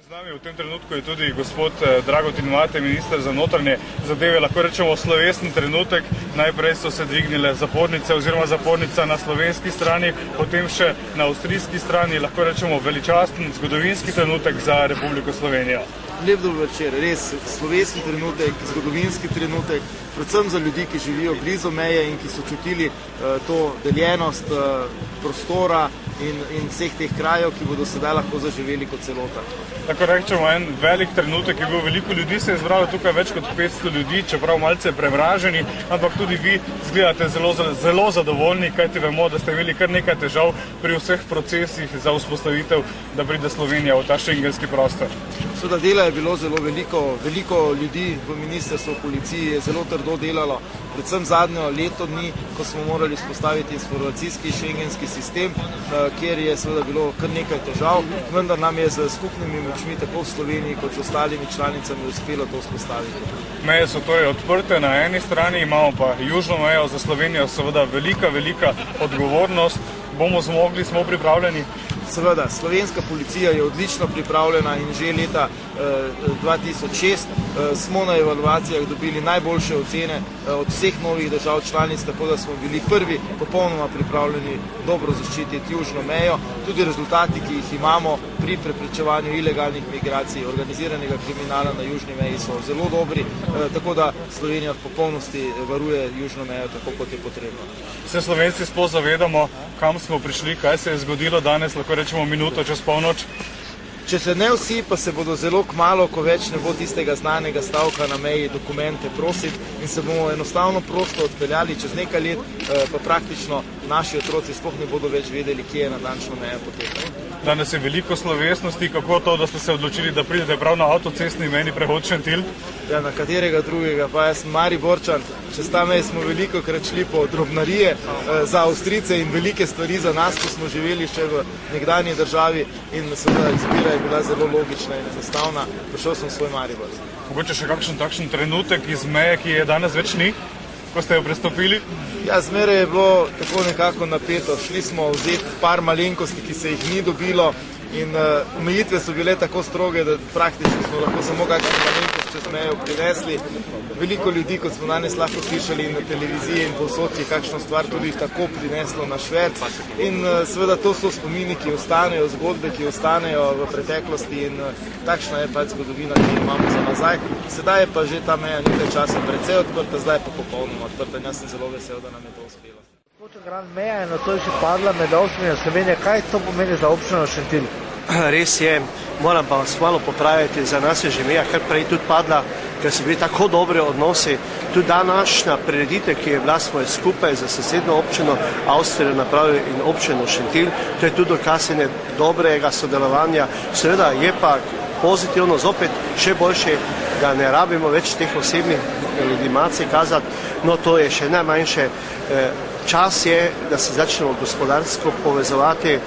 Z nami v tem trenutku je tudi gospod Dragutin Mate, minister za notranje zadeve. Lahko rečemo slovesen trenutek. Najprej so se dvignile zapornice oziroma zapornica na slovenski strani, potem še na avstrijski strani. Lahko rečemo veličasten zgodovinski trenutek za Republiko Slovenijo. Lep dober večer, res slovesni trenutek, zgodovinski trenutek, predvsem za ljudi, ki živijo blizu meje in ki so čutili to deljenost prostora in vseh teh krajev, ki bodo sedaj lahko zaživeli kot celota. Tako rečemo, en velik trenutek je bil, veliko ljudi se je zbralo tukaj, več kot 500 ljudi, čeprav malce premraženi, ampak tudi vi izgledate zelo zadovoljni, kajti vemo, da ste imeli kar nekaj težav pri vseh procesih za vzpostavitev, da pride Slovenija v ta šengenski prostor. Seveda dela je bilo zelo veliko ljudi v ministrstvu, v policiji je zelo trdo delalo, predvsem zadnjo leto dni, ko smo morali vzpostaviti informacijski šengenski sistem, kjer je seveda bilo kar nekaj težav, vendar nam je z skupnimi močmi tako v Sloveniji kot z ostalimi članicami uspelo to vzpostaviti. Meje so torej odprte na eni strani, imamo pa južno mejo, za Slovenijo seveda velika odgovornost. Bomo zmogli, smo pripravljeni? Seveda, slovenska policija je odlično pripravljena in že leta 2006 smo na evaluacijah dobili najboljše ocene od vseh novih držav članic, tako da smo bili prvi popolnoma pripravljeni dobro zaščititi južno mejo. Tudi rezultati, ki jih imamo pri preprečevanju ilegalnih migracij, organiziranega kriminala na južni meji so zelo dobri, tako da Slovenija v popolnosti varuje južno mejo tako, kot je potrebno. Se Slovenci sploh zavedamo, kam smo prišli, kaj se je zgodilo danes, lahko rečemo minuto čez polnoč? Če se ne vsi, pa se bodo zelo kmalu, ko več ne bo tistega znanega stavka na meji, dokumente prositi in se bomo enostavno prosto odpeljali. Čez nekaj let pa praktično naši otroci sploh ne bodo več vedeli, kje je natančno meja poteka. Danes je veliko slovesnosti, kako to, da ste se odločili, da pridete prav na avtocestni mejni prehod Šentilj? Ja, na katerega drugega, pa jaz sem Mariborčan, čez ta mej smo velikokrat šli po drobnarije za Avstrijce in velike stvari za nas, ko smo živeli še v nekdanji državi in seveda izbira je bila zelo logična in enostavna, prišel sem v svoj Maribor. Mogoče še kakšen takšen trenutek iz meje, ki je danes več ni, ko ste jo prestopili? Ja, zmeraj je bilo tako nekako napeto. Šli smo vzeti par malenkosti, ki se jih ni dobilo in omejitve so bile tako stroge, da praktično smo lahko samo kakšen malenkost čez mejo prinesli. Veliko ljudi, kot smo danes lahko slišali na televiziji in povsod, je kakšno stvar tudi tako prineslo na šverc. In seveda to so spomini, ki ostanejo, zgodbe, ki ostanejo v preteklosti in takšna je pač zgodovina, ki jo imamo za nazaj. Sedaj je pa že ta meja nekaj časa precej odprta, zdaj je pa popolnoma odprta in jaz sem zelo vesel, da nam je to uspelo. Meja je nato že padla med Avstrijo in Slovenijo. Kaj to pomeni za občino Šentilj? Res je, moram pa vas malo popraviti, za nas je že meja kar prej tudi padla, ker so bili tako dobri odnosi. Tudi današnja prireditev, ki je bila smo skupaj za sosednjo občino Avstrijo napravili in občino Šentilj, to je tudi dokaz dobrega sodelovanja. Seveda je pa pozitivno zopet še boljše, da ne rabimo več teh osebnih legitimacij kazati, no to je še najmanjše. Čas je, da se začnemo gospodarsko povezovati,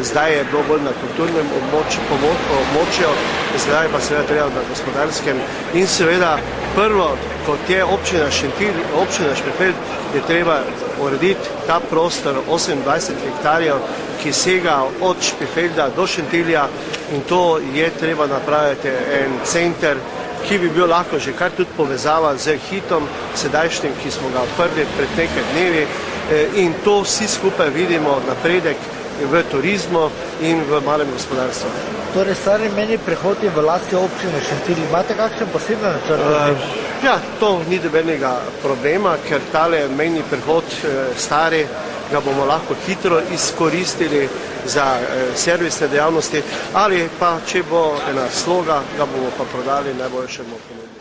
zdaj je bilo bolj na kulturnem območju, zdaj pa seveda treba na gospodarskem in seveda prvo, kot je občina Šentilj, občina Špefeld, je treba urediti ta prostor 28 hektarjev, ki sega od Špefelda do Šentilja in to je treba napraviti en center, ki bi bil lahko že kar tudi povezava z Hitom, sedajšnjim, ki smo ga odprli pred nekaj dnevi in to vsi skupaj vidimo napredek v turizmu in v malem gospodarstvu. Torej, stari mejni prehod je v lasti občine Šentilj. Imate kakšen poseben načrt? Ja, to ni nobenega problema, ker tale mejni prehod stari ga bomo lahko hitro izkoristili za servisne dejavnosti ali pa, če bo ena sloga, ga bomo pa prodali najboljšemu ponudniku.